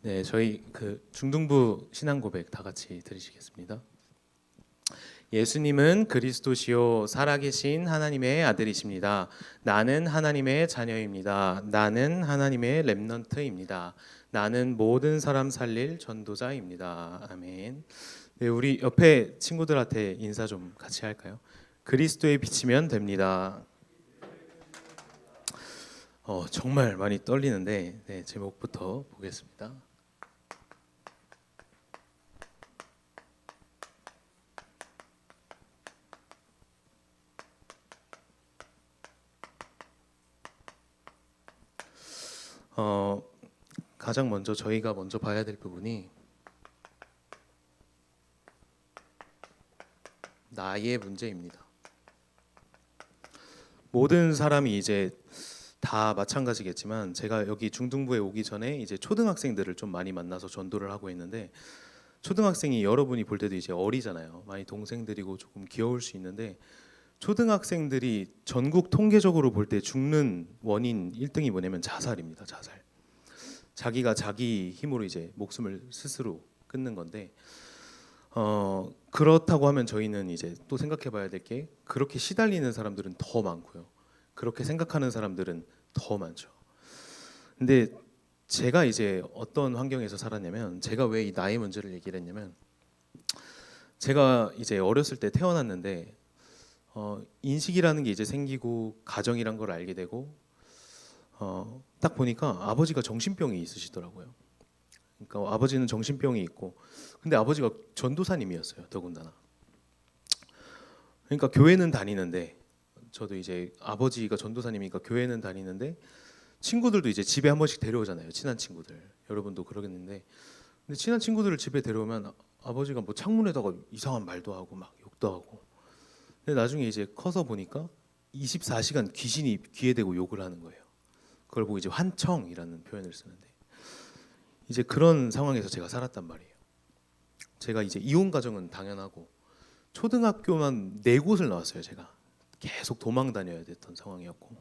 네, 저희 중등부 신앙 고백 다 같이 들으시겠습니다. 예수님은 그리스도시요 살아계신 하나님의 아들이십니다. 나는 하나님의 자녀입니다. 나는 하나님의 렘넌트입니다. 나는 모든 사람 살릴 전도자입니다. 아멘. 네, 우리 옆에 친구들한테 인사 좀 같이 할까요? 그리스도에 비치면 됩니다. 정말 많이 떨리는데 네, 제목부터 보겠습니다. 어, 가장 먼저 저희가 먼저 봐야 될 부분이 나의 문제입니다. 모든 사람이 이제 다 마찬가지겠지만 제가 여기 중등부에 오기 전에 이제 초등학생들을 좀 많이 만나서 전도를 하고 있는데 초등학생이 여러분이 볼 때도 이제 어리잖아요. 많이 동생들이고 조금 귀여울 수 있는데 초등학생들이 전국 통계적으로 볼 때 죽는 원인 1등이 뭐냐면 자살입니다. 자살. 자기가 자기 힘으로 이제 목숨을 스스로 끊는 건데 그렇다고 하면 저희는 이제 또 생각해 봐야 될 게 그렇게 시달리는 사람들은 더 많고요. 그렇게 생각하는 사람들은 더 많죠. 근데 제가 이제 어떤 환경에서 살았냐면 제가 왜 이 나의 문제를 얘기를 했냐면 제가 이제 어렸을 때 태어났는데 인식이라는 게 이제 생기고 가정이란 걸 알게 되고 딱 보니까 아버지가 정신병이 있으시더라고요. 그러니까 아버지는 정신병이 있고 근데 아버지가 전도사님이었어요. 더군다나. 그러니까 교회는 다니는데 저도 이제 아버지가 전도사님이니까 교회는 다니는데 친구들도 이제 집에 한 번씩 데려오잖아요. 친한 친구들. 여러분도 그러겠는데 근데 친한 친구들을 집에 데려오면 아버지가 뭐 창문에다가 이상한 말도 하고 막 욕도 하고 근데 나중에 이제 커서 보니까 24시간 귀신이 귀에 대고 욕을 하는 거예요. 그걸 보고 이제 환청이라는 표현을 쓰는데 이제 그런 상황에서 제가 살았단 말이에요. 제가 이제 이혼 가정은 당연하고 초등학교만 네 곳을 나왔어요. 제가 계속 도망 다녀야 됐던 상황이었고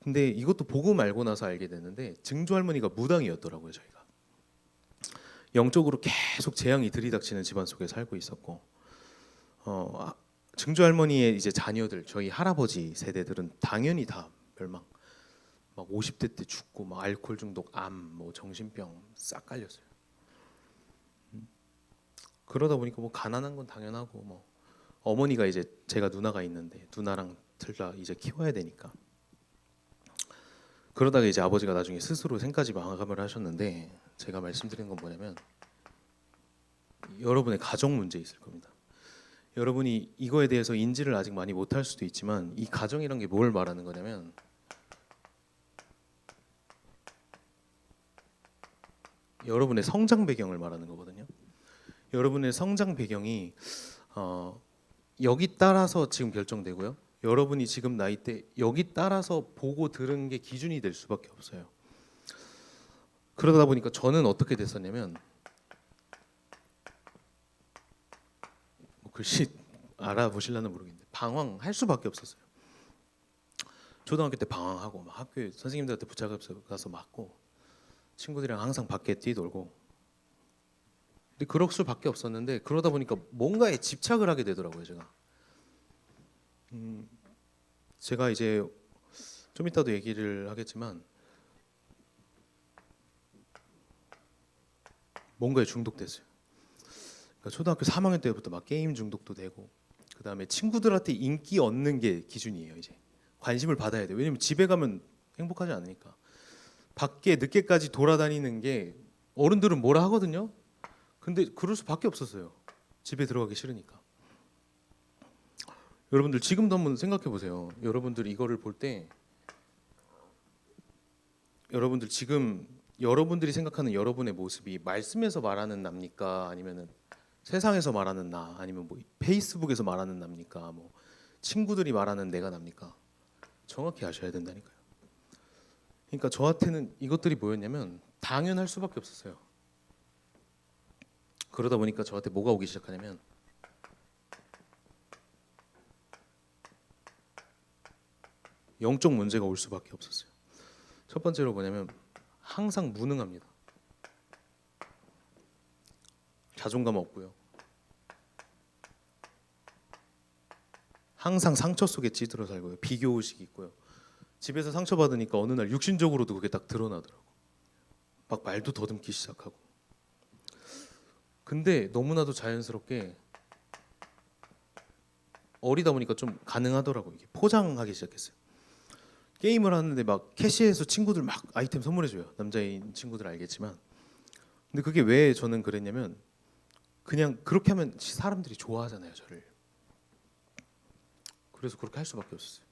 근데 이것도 보고 말고 나서 알게 됐는데 증조 할머니가 무당이었더라고요. 저희가 영적으로 계속 재앙이 들이닥치는 집안 속에 살고 있었고 증조 할머니의 이제 자녀들 저희 할아버지 세대들은 당연히 다 멸망 막 50대 때 죽고 막 알코올 중독 암 뭐 정신병 싹 깔렸어요. 그러다 보니까 뭐 가난한 건 당연하고 뭐 어머니가 이제 제가 누나가 있는데 누나랑 둘 다 이제 키워야 되니까 그러다가 이제 아버지가 나중에 스스로 생까지 마감을 하셨는데 제가 말씀드리는 건 뭐냐면 여러분의 가정 문제 있을 겁니다. 여러분이 이거에 대해서 인지를 아직 많이 못할 수도 있지만 이 가정이란 게 뭘 말하는 거냐면 여러분의 성장 배경을 말하는 거거든요. 여러분의 성장 배경이 어, 여기 따라서 지금 결정되고요. 여러분이 지금 나이 때 여기 따라서 보고 들은 게 기준이 될 수밖에 없어요. 그러다 보니까 저는 어떻게 됐었냐면 뭐 글씨 알아보실려나 모르겠는데 방황할 수밖에 없었어요. 초등학교 때 방황하고 막 학교에 선생님들한테 붙잡아서 맞고 친구들이랑 항상 밖에 뛰놀고 근데 그럴 수밖에 없었는데 그러다 보니까 뭔가에 집착을 하게 되더라고요. 제가 이제 좀 이따도 얘기를 하겠지만 뭔가에 중독됐어요. 그러니까 초등학교 3학년 때부터 막 게임 중독도 되고 그 다음에 친구들한테 인기 얻는 게 기준이에요. 이제 관심을 받아야 돼요. 왜냐면 집에 가면 행복하지 않으니까 밖에 늦게까지 돌아다니는 게 어른들은 뭐라 하거든요. 근데 그럴 수밖에 없었어요. 집에 들어가기 싫으니까. 여러분들 지금도 한번 생각해 보세요. 여러분들 이거를 볼 때 여러분들 지금 여러분들이 생각하는 여러분의 모습이 말씀에서 말하는 납니까? 아니면은 세상에서 말하는 나 아니면 뭐 페이스북에서 말하는 납니까? 뭐 친구들이 말하는 내가 납니까? 정확히 아셔야 된다니까요. 그러니까 저한테는 이것들이 뭐였냐면 당연할 수밖에 없었어요. 그러다 보니까 저한테 뭐가 오기 시작하냐면 영적 문제가 올 수밖에 없었어요. 첫 번째로 뭐냐면 항상 무능합니다. 자존감 없고요. 항상 상처 속에 찌들어 살고요. 비교 의식이 있고요. 집에서 상처 받으니까 어느 날 육신적으로도 그게 딱 드러나더라고. 막 말도 더듬기 시작하고. 근데 너무나도 자연스럽게 어리다 보니까 좀 가능하더라고요. 이게 포장하기 시작했어요. 게임을 하는데 막 캐시에서 친구들 막 아이템 선물해줘요. 남자인 친구들 알겠지만. 근데 그게 왜 저는 그랬냐면 그냥 그렇게 하면 사람들이 좋아하잖아요, 저를. 그래서 그렇게 할 수밖에 없었어요.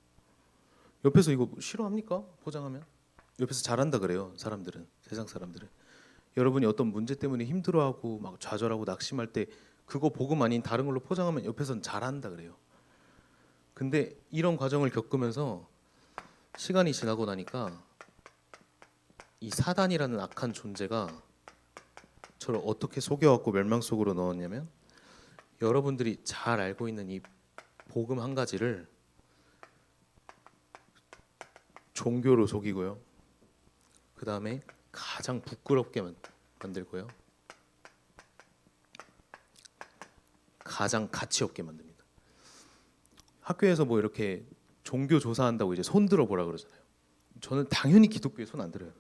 옆에서 이거 싫어합니까? 포장하면? 옆에서 잘한다 그래요, 사람들은. 세상 사람들은. 여러분이 어떤 문제 때문에 힘들어하고 막 좌절하고 낙심할 때 그거 복음 아닌 다른 걸로 포장하면 옆에서는 잘한다 그래요. 근데 이런 과정을 겪으면서 시간이 지나고 나니까 이 사단이라는 악한 존재가 저를 어떻게 속여갖고 멸망 속으로 넣었냐면, 여러분들이 잘 알고 있는 이 복음 한 가지를 종교로 속이고요. 그 다음에 가장 부끄럽게 만들고요. 가장 가치 없게 만듭니다. 학교에서 뭐 이렇게 종교 조사한다고 이제 손 들어보라 그러잖아요. 저는 당연히 기독교에 손 안 들어요.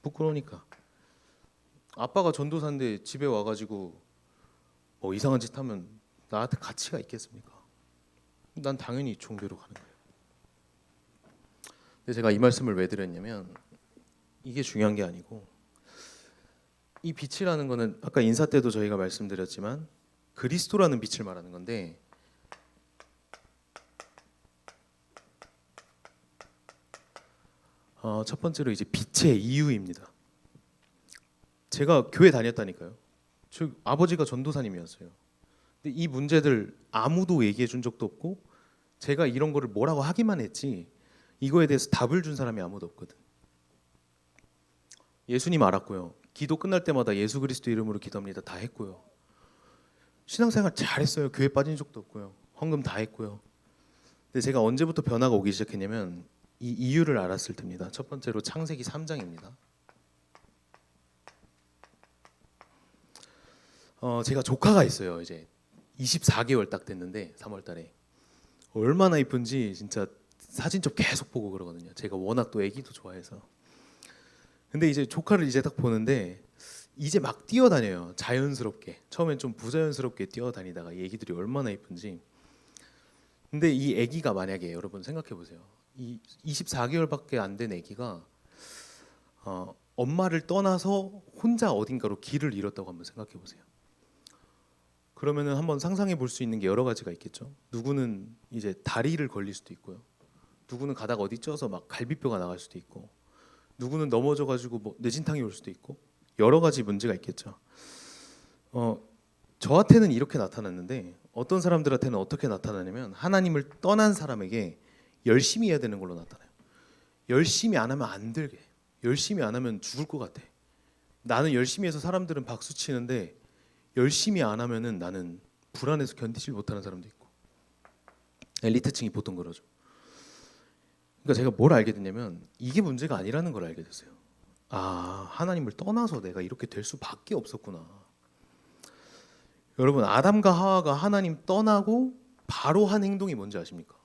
부끄러우니까. 아빠가 전도사인데 집에 와가지고 뭐 이상한 짓 하면 나한테 가치가 있겠습니까? 난 당연히 종교로 가는 거예요. 근데 제가 이 말씀을 왜 드렸냐면 이게 중요한 게 아니고, 이 빛이라는 거는 아까 인사 때도 저희가 말씀드렸지만 그리스도라는 빛을 말하는 건데, 첫 번째로 이제 빛의 이유입니다. 제가 교회 다녔다니까요. 저 아버지가 전도사님이었어요. 근데 이 문제들 아무도 얘기해 준 적도 없고 제가 이런 거를 뭐라고 하기만 했지 이거에 대해서 답을 준 사람이 아무도 없거든. 예수님 알았고요. 기도 끝날 때마다 예수 그리스도 이름으로 기도합니다. 다 했고요. 신앙생활 잘했어요. 교회 빠진 적도 없고요. 헌금 다 했고요. 근데 제가 언제부터 변화가 오기 시작했냐면 이 이유를 알았을 때입니다. 첫 번째로 창세기 3장입니다. 제가 조카가 있어요. 이제 24개월 딱 됐는데 3월 달에 얼마나 이쁜지 진짜 사진첩 계속 보고 그러거든요. 제가 워낙 또 애기도 좋아해서. 근데 이제 조카를 이제 딱 보는데 이제 막 뛰어다녀요. 자연스럽게. 처음엔 좀 부자연스럽게 뛰어다니다가 이 애기들이 얼마나 이쁜지. 근데 이 애기가 만약에 여러분 생각해 보세요. 이 24개월밖에 안 된 애기가 엄마를 떠나서 혼자 어딘가로 길을 잃었다고 한번 생각해 보세요. 그러면은 한번 상상해 볼 수 있는 게 여러 가지가 있겠죠. 누구는 이제 다리를 걸릴 수도 있고요. 누구는 가다가 어디 쪄서 막 갈비뼈가 나갈 수도 있고, 누구는 넘어져 가지고 뭐 뇌진탕이 올 수도 있고, 여러 가지 문제가 있겠죠. 저한테는 이렇게 나타났는데 어떤 사람들한테는 어떻게 나타나냐면 하나님을 떠난 사람에게 열심히 해야 되는 걸로 나타나요. 열심히 안 하면 안 되게. 열심히 안 하면 죽을 것 같아. 나는 열심히 해서 사람들은 박수 치는데 열심히 안 하면은 나는 불안해서 견디지 못하는 사람도 있고. 엘리트층이 보통 그러죠. 그러니까 제가 뭘 알게 됐냐면 이게 문제가 아니라는 걸 알게 됐어요. 아, 하나님을 떠나서 내가 이렇게 될 수밖에 없었구나. 여러분, 아담과 하와가 하나님 떠나고 바로 한 행동이 뭔지 아십니까?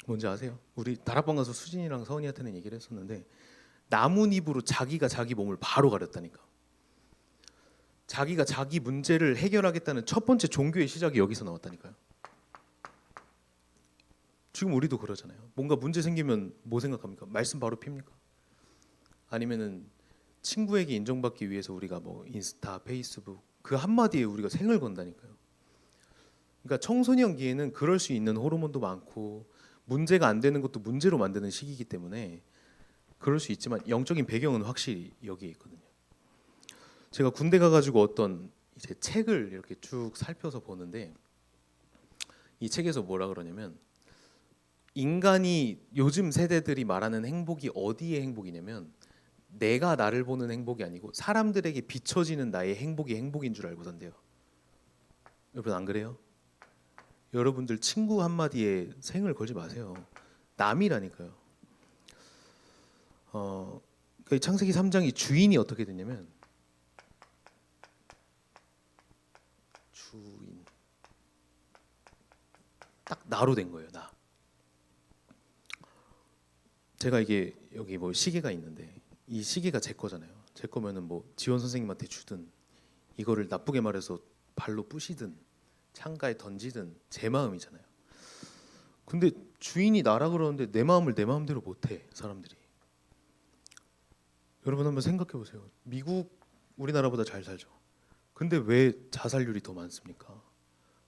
뭔지 아세요? 우리 다락방 가서 수진이랑 서은이한테는 얘기를 했었는데 나뭇잎으로 자기가 자기 몸을 바로 가렸다니까. 자기가 자기 문제를 해결하겠다는 첫 번째 종교의 시작이 여기서 나왔다니까요. 지금 우리도 그러잖아요. 뭔가 문제 생기면 뭐 생각합니까? 말씀 바로 핍니까? 아니면은 친구에게 인정받기 위해서 우리가 뭐 인스타, 페이스북 그 한마디에 우리가 생을 건다니까요. 그러니까 청소년기에는 그럴 수 있는 호르몬도 많고 문제가 안 되는 것도 문제로 만드는 시기이기 때문에 그럴 수 있지만 영적인 배경은 확실히 여기에 있거든요. 제가 군대 가가지고 어떤 이제 책을 이렇게 쭉 살펴서 보는데 이 책에서 뭐라 그러냐면 인간이 요즘 세대들이 말하는 행복이 어디의 행복이냐면 내가 나를 보는 행복이 아니고 사람들에게 비춰지는 나의 행복이 행복인 줄 알고 산대요. 여러분 안 그래요? 여러분들 친구 한마디에 생을 걸지 마세요. 남이라니까요. 그러니까 이 창세기 3장이 주인이 어떻게 됐냐면 주인 딱 나로 된 거예요. 나. 제가 이게 여기 뭐 시계가 있는데 이 시계가 제 거잖아요. 제 거면은 뭐 지원 선생님한테 주든 이거를 나쁘게 말해서 발로 부시든 창가에 던지든 제 마음이잖아요. 근데 주인이 나라 그러는데 내 마음을 내 마음대로 못해 사람들이. 여러분 한번 생각해 보세요. 미국 우리나라보다 잘 살죠. 근데 왜 자살률이 더 많습니까?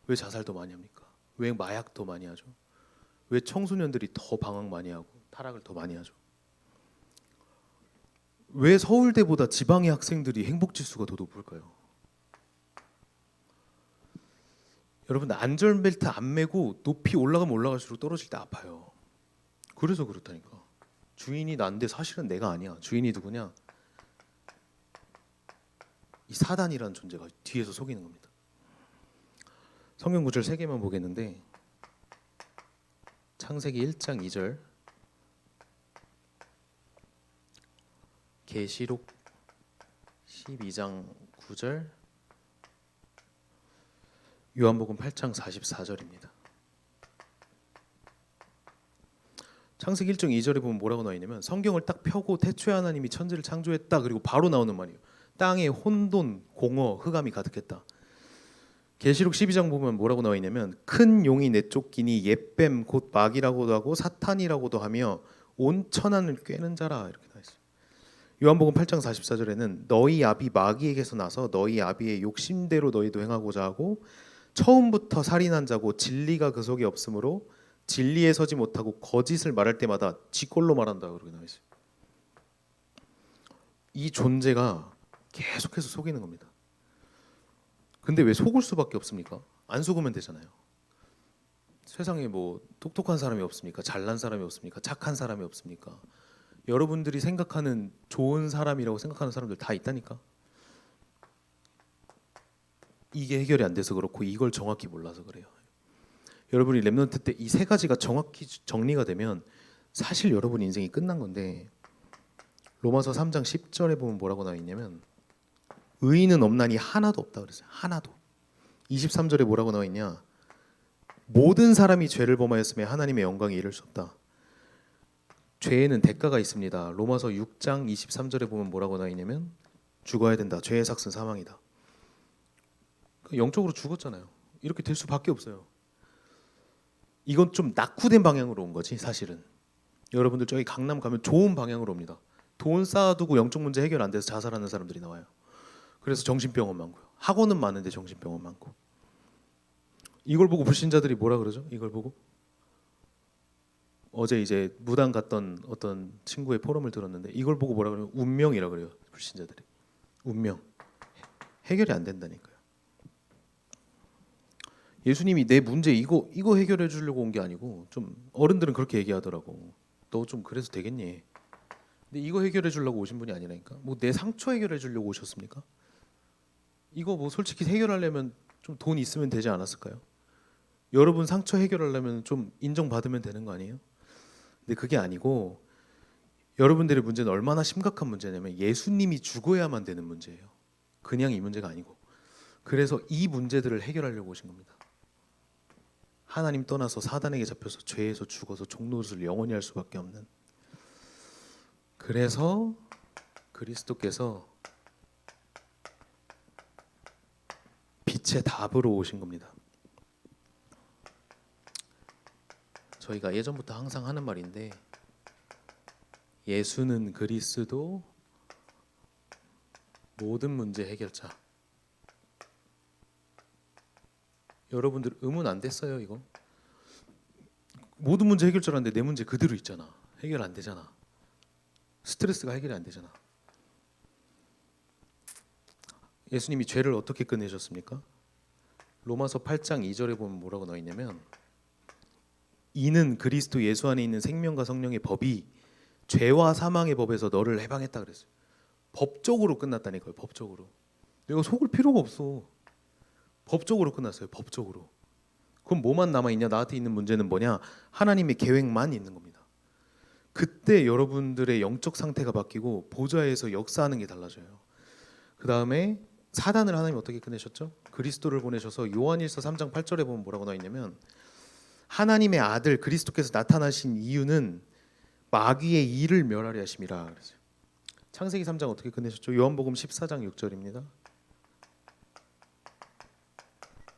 왜 자살 더 많이 합니까? 왜 마약 더 많이 하죠? 왜 청소년들이 더 방황 많이 하고 타락을 더 많이 하죠? 왜 서울대보다 지방의 학생들이 행복 지수가 더 높을까요? 여러분 안전벨트 안 매고 높이 올라가면 올라갈수록 떨어질 때 아파요. 그래서 그렇다니까. 주인이 난데 사실은 내가 아니야. 주인이 누구냐? 이 사단이라는 존재가 뒤에서 속이는 겁니다. 성경 구절 3개만 보겠는데 창세기 1장 2절, 계시록 12장 9절, 요한복음 8장 44절입니다. 창세기 1장 2절에 보면 뭐라고 나와 있냐면 성경을 딱 펴고 태초에 하나님이 천지를 창조했다. 그리고 바로 나오는 말이에요. 땅에 혼돈, 공허, 흑암이 가득했다. 계시록 12장 보면 뭐라고 나와 있냐면 큰 용이 내쫓기니 옛뱀 곧 마귀라고도 하고 사탄이라고도 하며 온 천하를 꿰는 자라 이렇게 나와 있어요. 요한복음 8장 44절에는 너희 아비 마귀에게서 나서 너희 아비의 욕심대로 너희도 행하고자 하고 처음부터 살인한 자고 진리가 그 속에 없으므로 진리에 서지 못하고 거짓을 말할 때마다 지꼴로 말한다 그렇게 나와 있어요. 이 존재가 계속해서 속이는 겁니다. 근데 왜 속을 수밖에 없습니까? 안 속으면 되잖아요. 세상에 뭐 똑똑한 사람이 없습니까? 잘난 사람이 없습니까? 착한 사람이 없습니까? 여러분들이 생각하는 좋은 사람이라고 생각하는 사람들 다 있다니까. 이게 해결이 안 돼서 그렇고 이걸 정확히 몰라서 그래요. 여러분이 렘넌트 때 이 3가지가 정확히 정리가 되면 사실 여러분 인생이 끝난 건데 로마서 3장 10절에 보면 뭐라고 나와 있냐면 의인은 없나니 하나도 없다 그랬어요. 하나도. 23절에 뭐라고 나와 있냐? 모든 사람이 죄를 범하였으며 하나님의 영광에 이를 수 없다. 죄에는 대가가 있습니다. 로마서 6장 23절에 보면 뭐라고 나와 있냐면 죽어야 된다. 죄의 삭은 사망이다. 영적으로 죽었잖아요. 이렇게 될 수밖에 없어요. 이건 좀 낙후된 방향으로 온 거지 사실은. 여러분들 저기 강남 가면 좋은 방향으로 옵니다. 돈 쌓아두고 영적 문제 해결 안 돼서 자살하는 사람들이 나와요. 그래서 정신병원 많고요. 학원은 많은데 정신병원 많고. 이걸 보고 불신자들이 뭐라 그러죠? 이걸 보고 어제 이제 무당 갔던 어떤 친구의 포럼을 들었는데 이걸 보고 뭐라 그러면 운명이라 그래요. 불신자들이. 운명. 해결이 안 된다니까요. 예수님이 내 문제 이거 해결해 주려고 온 게 아니고 좀 어른들은 그렇게 얘기하더라고. 너 좀 그래서 되겠니? 근데 이거 해결해 주려고 오신 분이 아니라니까. 뭐 내 상처 해결해 주려고 오셨습니까? 이거 뭐 솔직히 해결하려면 좀 돈 있으면 되지 않았을까요? 여러분 상처 해결하려면 좀 인정받으면 되는 거 아니에요? 근데 그게 아니고 여러분들의 문제는 얼마나 심각한 문제냐면 예수님이 죽어야만 되는 문제예요. 그냥 이 문제가 아니고. 그래서 이 문제들을 해결하려고 오신 겁니다. 하나님 떠나서 사단에게 잡혀서 죄에서 죽어서 종노릇을 영원히 할 수밖에 없는. 그래서 그리스도께서 빛의 답으로 오신 겁니다. 저희가 예전부터 항상 하는 말인데 예수는 그리스도 모든 문제 해결자. 여러분들 의문 안 됐어요 이거? 모든 문제 해결자라는데 내 문제 그대로 있잖아. 해결 안 되잖아. 스트레스가 해결이 안 되잖아. 예수님이 죄를 어떻게 끝내셨습니까? 로마서 8장 2절에 보면 뭐라고 나와 있냐면 이는 그리스도 예수 안에 있는 생명과 성령의 법이 죄와 사망의 법에서 너를 해방했다 그랬어요. 법적으로 끝났다니까요. 법적으로. 내가 속을 필요가 없어. 법적으로 끝났어요. 법적으로. 그럼 뭐만 남아있냐? 나한테 있는 문제는 뭐냐? 하나님의 계획만 있는 겁니다. 그때 여러분들의 영적 상태가 바뀌고 보좌에서 역사하는 게 달라져요. 그 다음에 사단을 하나님 어떻게 끝내셨죠? 그리스도를 보내셔서 요한일서 3장 8절에 보면 뭐라고 나와 있냐면 하나님의 아들 그리스도께서 나타나신 이유는 마귀의 일을 멸하려 하심이라 그랬어요. 창세기 3장 어떻게 끝내셨죠? 요한복음 14장 6절입니다.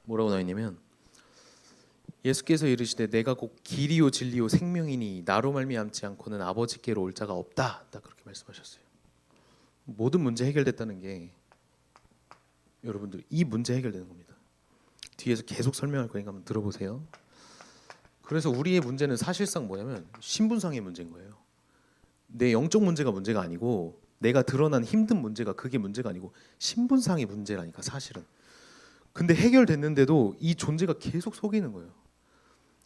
뭐라고 나와 있냐면 예수께서 이르시되 내가 곧 길이요 진리요 생명이니 나로 말미암지 않고는 아버지께로 올 자가 없다. 딱 그렇게 말씀하셨어요. 모든 문제 해결됐다는 게 여러분들 이 문제 해결되는 겁니다. 뒤에서 계속 설명할 거니까 한번 들어보세요. 그래서 우리의 문제는 사실상 뭐냐면 신분상의 문제인 거예요. 내 영적 문제가 문제가 아니고 내가 드러난 힘든 문제가 그게 문제가 아니고 신분상의 문제라니까 사실은. 근데 해결됐는데도 이 존재가 계속 속이는 거예요.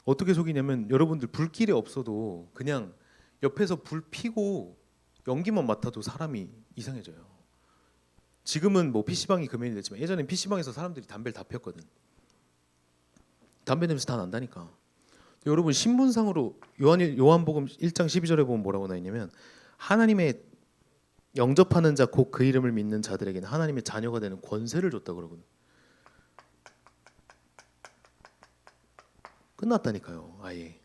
어떻게 속이냐면 여러분들 불길이 없어도 그냥 옆에서 불 피고 연기만 맡아도 사람이 이상해져요. 지금은 뭐 PC방이 금연이 됐지만 예전엔 PC방에서 사람들이 담배를 다 폈거든. 담배 냄새 다 난다니까. 여러분 신분상으로 요한복음 1장 12절에 보면 뭐라고 나와 있냐면 하나님의 영접하는 자 곧 그 이름을 믿는 자들에게는 하나님의 자녀가 되는 권세를 줬다 그러거든. 끝났다니까요. 아예.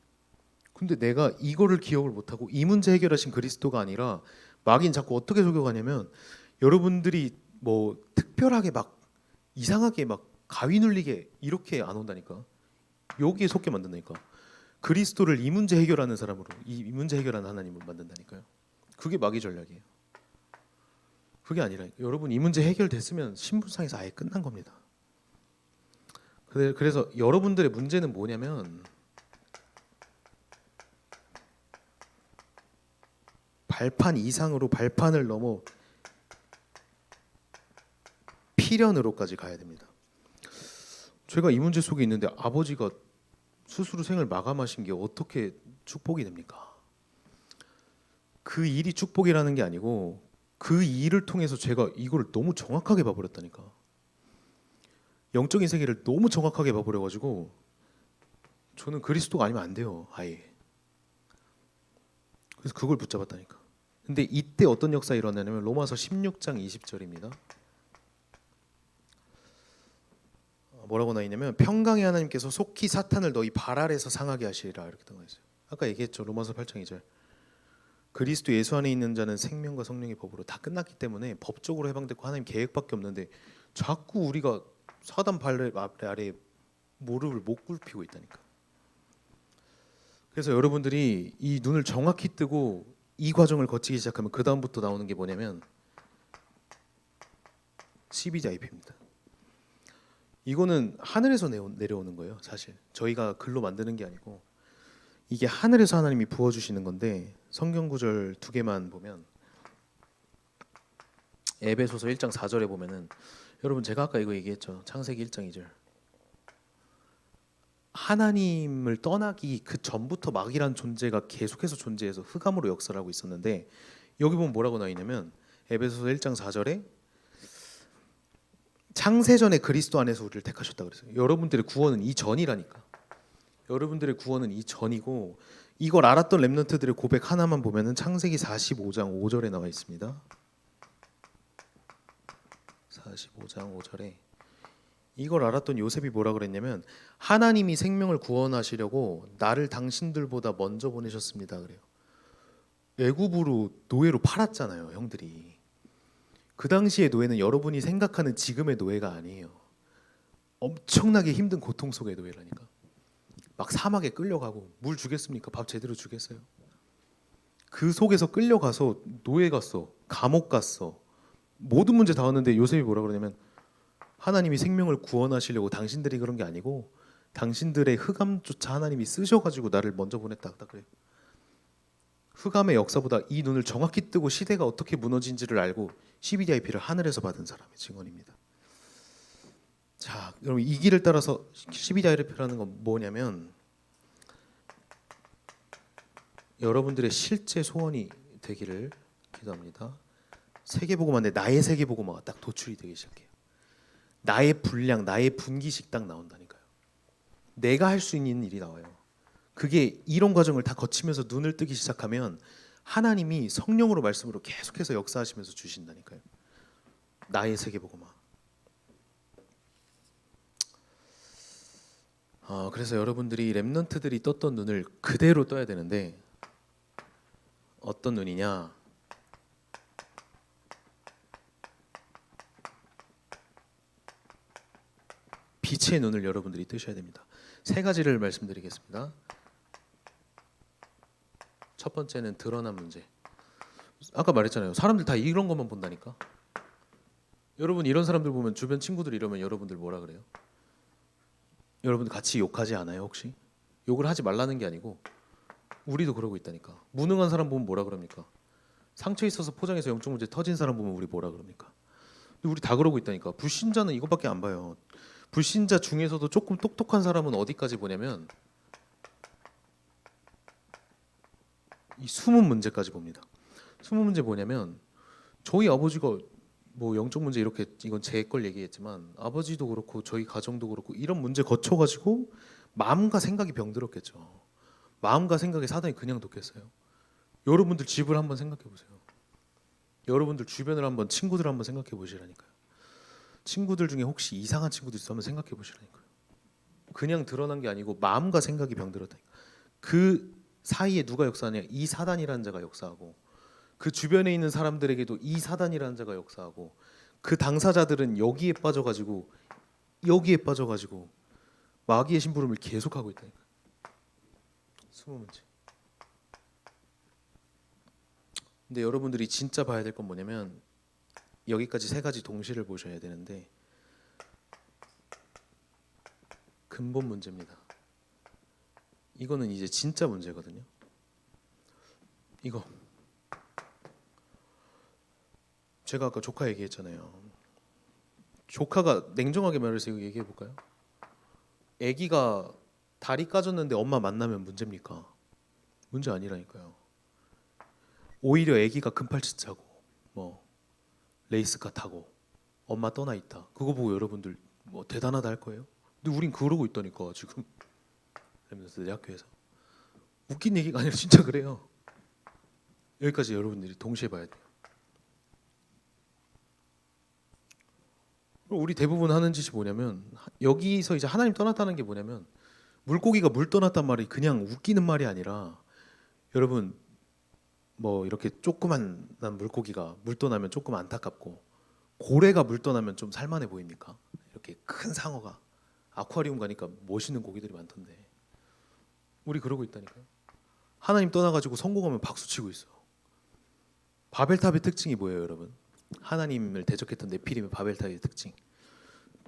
근데 내가 이거를 기억을 못하고 이 문제 해결하신 그리스도가 아니라 마귀는 자꾸 어떻게 속여가냐면 여러분들이 뭐 특별하게 막 이상하게 막 가위 눌리게 이렇게 안 온다니까. 여기에 속게 만든다니까. 그리스도를 이 문제 해결하는 사람으로 이 문제 해결하는 하나님을 만든다니까요. 그게 마귀 전략이에요. 그게 아니라 여러분 이 문제 해결됐으면 신분상에서 아예 끝난 겁니다. 그래서 여러분들의 문제는 뭐냐면 발판 이상으로 발판을 넘어 필연으로까지 가야 됩니다. 제가 이 문제 속에 있는데 아버지가 스스로 생을 마감하신 게 어떻게 축복이 됩니까? 그 일이 축복이라는 게 아니고 그 일을 통해서 제가 이걸 너무 정확하게 봐버렸다니까. 영적인 세계를 너무 정확하게 봐버려가지고 저는 그리스도가 아니면 안 돼요. 아예. 그래서 그걸 붙잡았다니까. 근데 이때 어떤 역사 일어나냐면 로마서 16장 20절입니다. 뭐라고 나와 있냐면 평강의 하나님께서 속히 사탄을 너희 발 아래서 상하게 하시리라 이렇게 나와 있어요. 아까 얘기했죠. 로마서 8장 2절. 그리스도 예수 안에 있는 자는 생명과 성령의 법으로 다 끝났기 때문에 법적으로 해방됐고 하나님 계획밖에 없는데 자꾸 우리가 사단 발 아래 무릎을 못 꿇히고 있다니까. 그래서 여러분들이 이 눈을 정확히 뜨고 이 과정을 거치기 시작하면 그 다음부터 나오는 게 뭐냐면 CBJIP입니다. 이거는 하늘에서 내려오는 거예요. 사실 저희가 글로 만드는 게 아니고 이게 하늘에서 하나님이 부어주시는 건데 성경 구절 두 개만 보면 에베소서 1장 4절에 보면은 여러분 제가 아까 이거 얘기했죠. 창세기 1장 2절. 하나님을 떠나기 그 전부터 마귀란 존재가 계속해서 존재해서 흑암으로 역사를 하고 있었는데 여기 보면 뭐라고 나와 있냐면 에베소서 1장 4절에 창세전에 그리스도 안에서 우리를 택하셨다 그랬어요. 여러분들의 구원은 이 전이라니까. 여러분들의 구원은 이 전이고 이걸 알았던 렘넌트들의 고백 하나만 보면은 창세기 45장 5절에 나와 있습니다. 45장 5절에 이걸 알았던 요셉이 뭐라 그랬냐면 하나님이 생명을 구원하시려고 나를 당신들보다 먼저 보내셨습니다 그래요. 애굽으로 노예로 팔았잖아요, 형들이. 그 당시의 노예는 여러분이 생각하는 지금의 노예가 아니에요. 엄청나게 힘든 고통 속의 노예라니까. 막 사막에 끌려가고 물 주겠습니까? 밥 제대로 주겠어요? 그 속에서 끌려가서 노예 갔어, 감옥 갔어, 모든 문제 다 왔는데 요셉이 뭐라 그러냐면 하나님이 생명을 구원하시려고 당신들이 그런 게 아니고 당신들의 흑암조차 하나님이 쓰셔가지고 나를 먼저 보냈다. 딱 그래요. 흑암의 역사보다 이 눈을 정확히 뜨고 시대가 어떻게 무너진지를 알고 CBDIP를 하늘에서 받은 사람의 증언입니다. 자, 여러분 이 길을 따라서 CBDIP라는 건 뭐냐면 여러분들의 실제 소원이 되기를 기도합니다. 세계복음화인데 나의 세계복음화가 딱 도출이 되기 시작해요. 나의 분량, 나의 분기식 딱 나온다니까요. 내가 할 수 있는 일이 나와요. 그게 이런 과정을 다 거치면서 눈을 뜨기 시작하면 하나님이 성령으로 말씀으로 계속해서 역사하시면서 주신다니까요. 나의 세계보고마. 그래서 여러분들이 렘넌트들이 떴던 눈을 그대로 떠야 되는데 어떤 눈이냐? 빛의 눈을 여러분들이 뜨셔야 됩니다. 세 가지를 말씀드리겠습니다. 첫 번째는 드러난 문제. 아까 말했잖아요. 사람들 다 이런 것만 본다니까. 여러분 이런 사람들 보면 주변 친구들 이러면 여러분들 뭐라 그래요? 여러분들 같이 욕하지 않아요 혹시? 욕을 하지 말라는 게 아니고 우리도 그러고 있다니까. 무능한 사람 보면 뭐라 그럽니까? 상처 있어서 포장해서 영적 문제 터진 사람 보면 우리 뭐라 그럽니까? 우리 다 그러고 있다니까. 불신자는 이것밖에 안 봐요. 불신자 중에서도 조금 똑똑한 사람은 어디까지 보냐면 이 숨은 문제까지 봅니다. 숨은 문제 뭐냐면 저희 아버지가 뭐 영적 문제 이렇게 이건 제 걸 얘기했지만 아버지도 그렇고 저희 가정도 그렇고 이런 문제 거쳐가지고 마음과 생각이 병들었겠죠. 마음과 생각에 사단이 그냥 돕겠어요. 여러분들 집을 한번 생각해 보세요. 여러분들 주변을 한번 친구들 한번 생각해 보시라니까요. 친구들 중에 혹시 이상한 친구들 있으면 생각해 보시라니까요. 그냥 드러난 게 아니고 마음과 생각이 병들었다니까. 그 사이에 누가 역사하냐? 이 사단이라는 자가 역사하고 그 주변에 있는 사람들에게도 이 사단이라는 자가 역사하고 그 당사자들은 여기에 빠져가지고 마귀의 심부름을 계속하고 있다니까. 숨은 문제. 근데 여러분들이 진짜 봐야 될 건 뭐냐면 여기까지 세 가지 동시를 보셔야 되는데 근본 문제입니다. 이거는 이제 진짜 문제거든요. 이거 제가 아까 조카 얘기했잖아요. 조카가 냉정하게 말해서 이거 얘기해 볼까요? 아기가 다리 까졌는데 엄마 만나면 문제입니까? 문제 아니라니까요. 오히려 아기가 금팔찌 차고 뭐 레이스카 타고 엄마 떠나 있다. 그거 보고 여러분들 뭐 대단하다 할 거예요? 근데 우린 그러고 있다니까 지금. 렘넌트들이 학교에서 웃긴 얘기가 아니라 진짜 그래요. 여기까지 여러분들이 동시에 봐야 돼요. 우리 대부분 하는 짓이 뭐냐면 여기서 이제 하나님 떠났다는 게 뭐냐면 물고기가 물 떠났단 말이 그냥 웃기는 말이 아니라 여러분 뭐 이렇게 조그만 물고기가 물 떠나면 조금 안타깝고 고래가 물 떠나면 좀 살만해 보입니까? 이렇게 큰 상어가 아쿠아리움 가니까 멋있는 고기들이 많던데 우리 그러고 있다니까요. 하나님 떠나가지고 성공하면 박수치고 있어. 바벨탑의 특징이 뭐예요 여러분? 하나님을 대적했던 네피림의 바벨탑의 특징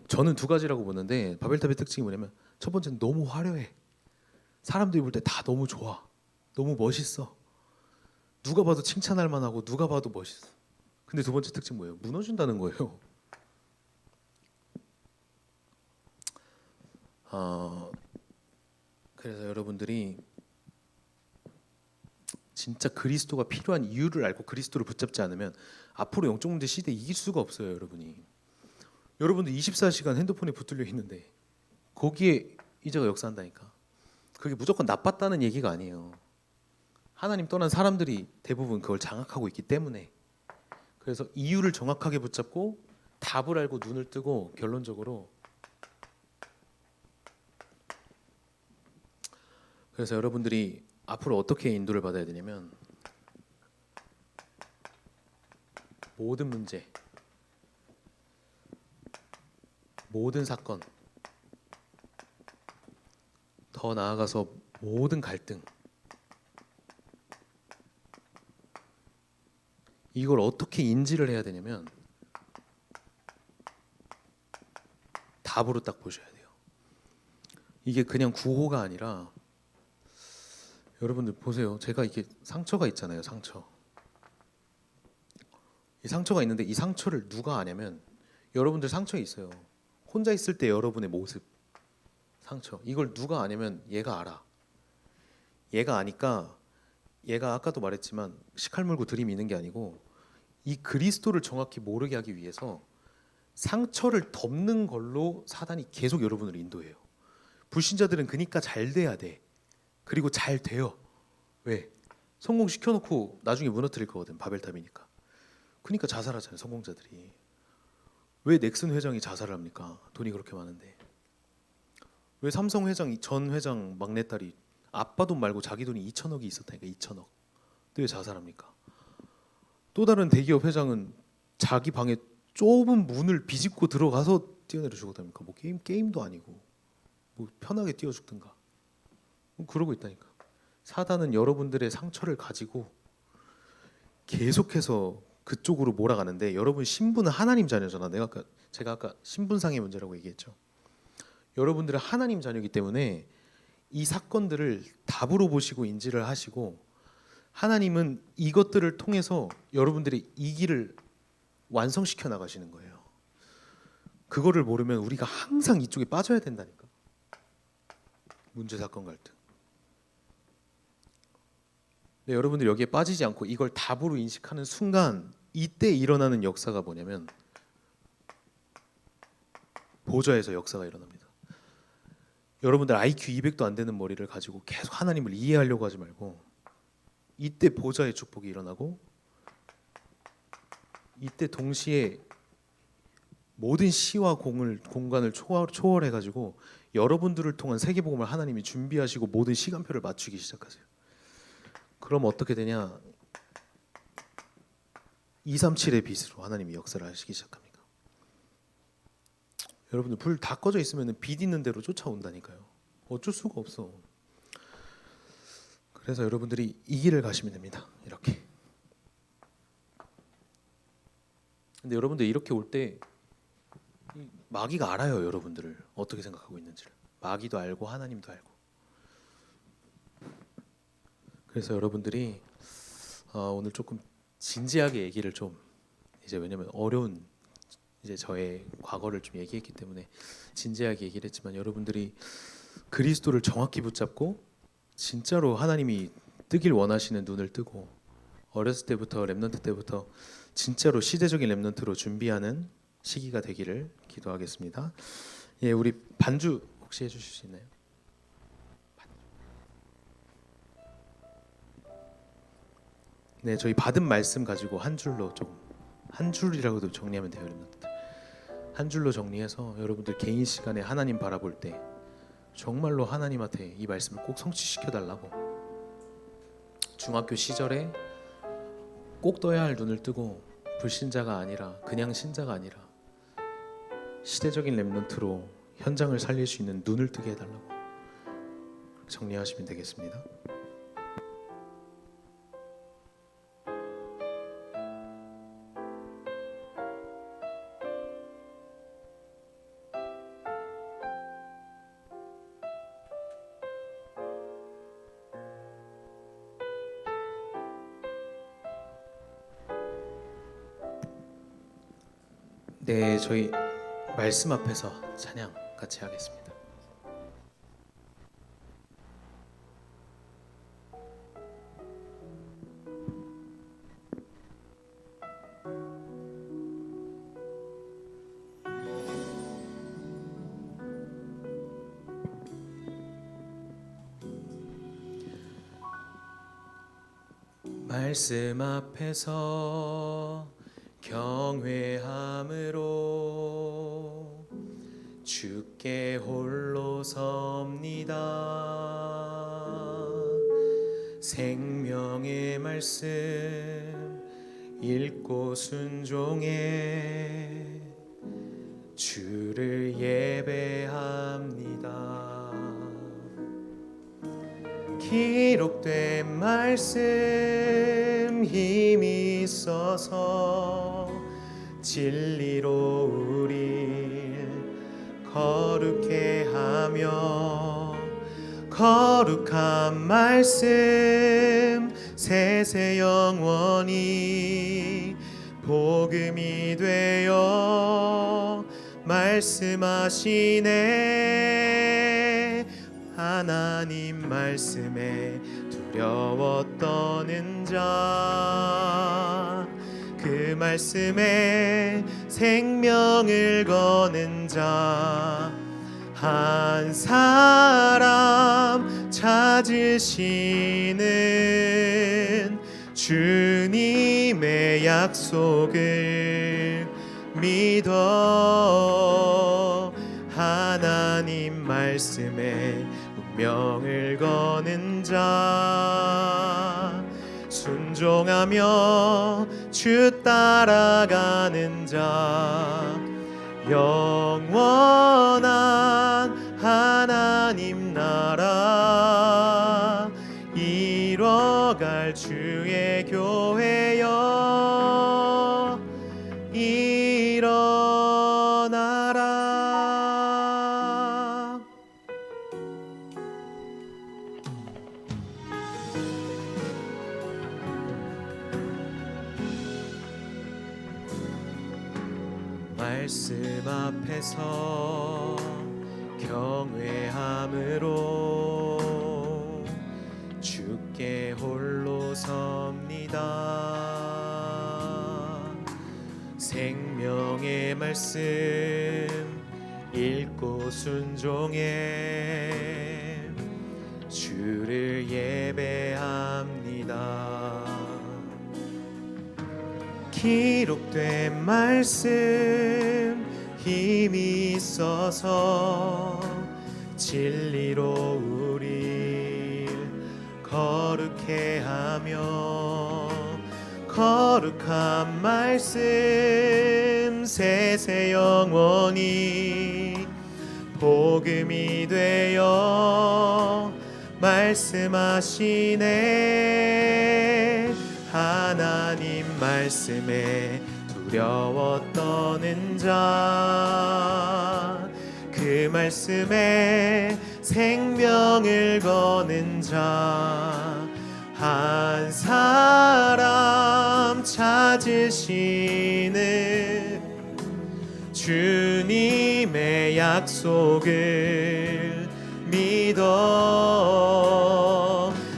저는 두 가지라고 보는데 바벨탑의 특징이 뭐냐면 첫 번째는 너무 화려해. 사람들이 볼 때 다 너무 좋아. 너무 멋있어. 누가 봐도 칭찬할 만하고 누가 봐도 멋있어. 근데 두 번째 특징 뭐예요? 무너진다는 거예요. 그래서 여러분들이 진짜 그리스도가 필요한 이유를 알고 그리스도를 붙잡지 않으면 앞으로 영적 문제 시대에 이길 수가 없어요 여러분이. 여러분들 24시간 핸드폰에 붙들려 있는데 거기에 이제가 역사한다니까. 그게 무조건 나빴다는 얘기가 아니에요. 하나님 떠난 사람들이 대부분 그걸 장악하고 있기 때문에. 그래서 이유를 정확하게 붙잡고 답을 알고 눈을 뜨고 결론적으로 그래서 여러분들이 앞으로 어떻게 인도를 받아야 되냐면 모든 문제 모든 사건 더 나아가서 모든 갈등 이걸 어떻게 인지를 해야 되냐면 답으로 딱 보셔야 돼요. 이게 그냥 구호가 아니라 여러분들 보세요. 제가 이게 상처가 있잖아요. 상처. 이 상처가 있는데 이 상처를 누가 아냐면 여러분들 상처 있어요. 혼자 있을 때 여러분의 모습 상처 이걸 누가 아냐면 얘가 알아. 얘가 아니까 얘가 아까도 말했지만 식칼 물고 들이미는 게 아니고 이 그리스도를 정확히 모르게 하기 위해서 상처를 덮는 걸로 사단이 계속 여러분을 인도해요. 불신자들은 그러니까 잘 돼야 돼. 그리고 잘 돼요. 왜? 성공시켜놓고 나중에 무너뜨릴 거거든. 바벨탑이니까. 그러니까 자살하잖아요. 성공자들이. 왜 넥슨 회장이 자살을 합니까? 돈이 그렇게 많은데. 왜 삼성 회장 전 회장 막내딸이 아빠 돈 말고 자기 돈이 2천억이 있었다니까. 2천억. 근데 왜 자살합니까? 또 다른 대기업 회장은 자기 방에 좁은 문을 비집고 들어가서 뛰어내려 죽었답니까? 뭐 게임도 아니고 뭐 편하게 뛰어 죽든가. 뭐 그러고 있다니까. 사단은 여러분들의 상처를 가지고 계속해서 그쪽으로 몰아가는데, 여러분 신분은 하나님 자녀잖아. 제가 아까 신분상의 문제라고 얘기했죠. 여러분들은 하나님 자녀이기 때문에 이 사건들을 답으로 보시고 인지를 하시고, 하나님은 이것들을 통해서 여러분들의 이 길을 완성시켜 나가시는 거예요. 그거를 모르면 우리가 항상 이쪽에 빠져야 된다니까. 문제, 사건, 갈등. 네, 여러분들 여기에 빠지지 않고 이걸 답으로 인식하는 순간, 이때 일어나는 역사가 뭐냐면 보좌에서 역사가 일어납니다. 여러분들 IQ 200도 안 되는 머리를 가지고 계속 하나님을 이해하려고 하지 말고, 이때 보좌의 축복이 일어나고, 이때 동시에 모든 시와 공간을 초월해가지고 여러분들을 통한 세계복음을 하나님이 준비하시고 모든 시간표를 맞추기 시작하세요. 그럼 어떻게 되냐? 237의 빛으로 하나님이 역사를 하시기 시작합니다. 여러분들 불 다 꺼져 있으면 빛 있는 대로 쫓아온다니까요. 어쩔 수가 없어. 그래서 여러분들이 이 길을 가시면 됩니다. 이렇게. 근데 여러분들 이렇게 올 때 마귀가 알아요. 여러분들을 어떻게 생각하고 있는지를. 마귀도 알고 하나님도 알고. 그래서 여러분들이 오늘 조금 진지하게 얘기를 좀, 이제 왜냐면 어려운 이제 저의 과거를 좀 얘기했기 때문에 진지하게 얘기를 했지만, 여러분들이 그리스도를 정확히 붙잡고 진짜로 하나님이 뜨길 원하시는 눈을 뜨고, 어렸을 때부터 렘넌트 때부터 진짜로 시대적인 렘넌트로 준비하는 시기가 되기를 기도하겠습니다. 예, 우리 반주 혹시 해주실 수 있나요? 네, 저희 받은 말씀 가지고 한 줄로 한 줄이라고도 정리하면 돼요. 렘넌트. 한 줄로 정리해서 여러분들 개인 시간에 하나님 바라볼 때 정말로 하나님한테 이 말씀을 꼭 성취시켜 달라고. 중학교 시절에 꼭 떠야 할 눈을 뜨고, 불신자가 아니라 그냥 신자가 아니라 시대적인 렘넌트로 현장을 살릴 수 있는 눈을 뜨게 해달라고 정리하시면 되겠습니다. 네, 저희 말씀 앞에서 찬양 같이 하겠습니다. 말씀 앞에서 경외함으로 주께 홀로 섭니다. 생명의 말씀 읽고 순종해 주를 예배합니다. 기록된 말씀 힘이 있어서 진리로 우릴 거룩해 하며, 거룩한 말씀 세세 영원히 복음이 되어 말씀하시네. 하나님 말씀에 두려워 떠는 자, 그 말씀에 생명을 거는 자 한 사람 찾으시는 주님의 약속을 믿어 하나님 말씀에 운명을 거는 자, 순종하며 주 따라가는 자, 영원한 하나님 나라 이뤄갈 주의 교회여 일어나라. 말씀 앞에서 경외함으로 주께 홀로 섭니다. 생명의 말씀 읽고 순종해 주를 예배합니다. 기록된 말씀 힘이 있어서 진리로 우릴 거룩해 하며 거룩한 말씀 세세 영원히 복음이 되어 말씀하시네. 하나님 말씀에 두려워 떠는 자, 그 말씀에 생명을 거는 자, 한 사람 찾으시는 주님의 약속을 믿어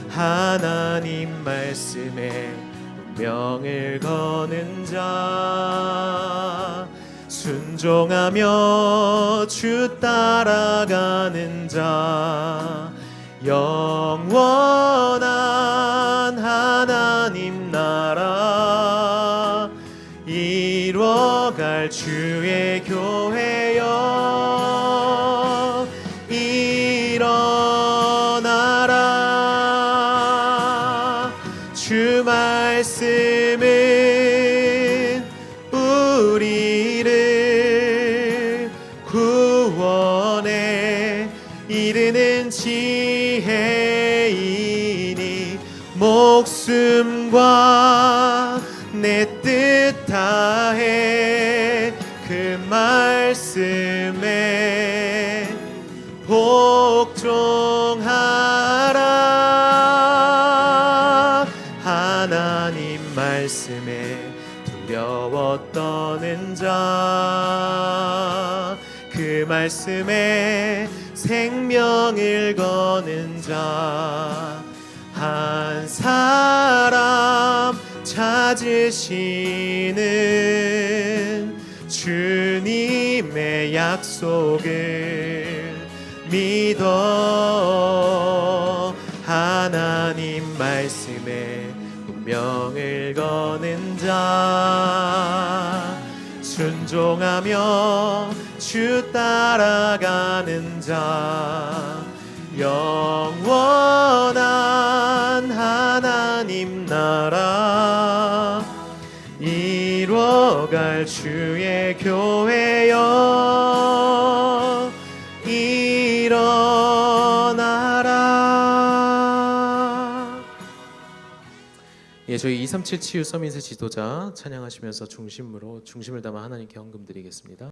하나님 말씀에 운명을 거는 자, 순종하며 주 따라가는 자, 영원한 하나님 나라 이뤄갈 주의 교회여 일어나라. 주 말씀은 우리를 구원에 이르는 지혜이니 목숨과 내 뜻 다해 그 말씀에 복종하라. 하나님 말씀에 두려워 떠는 자, 그 말씀에 생명을 거는 자, 한 사람 찾으시는 주님의 약속을 믿어 하나님 말씀에 운명을 거는 자, 순종하며 주 따라가는 자, 영원한 하나님 나라 이뤄갈 주의 교회여 일어나라. 예, 저희 237 치유 서밋의 지도자 찬양하시면서 중심을 담아 하나님께 헌금 드리겠습니다.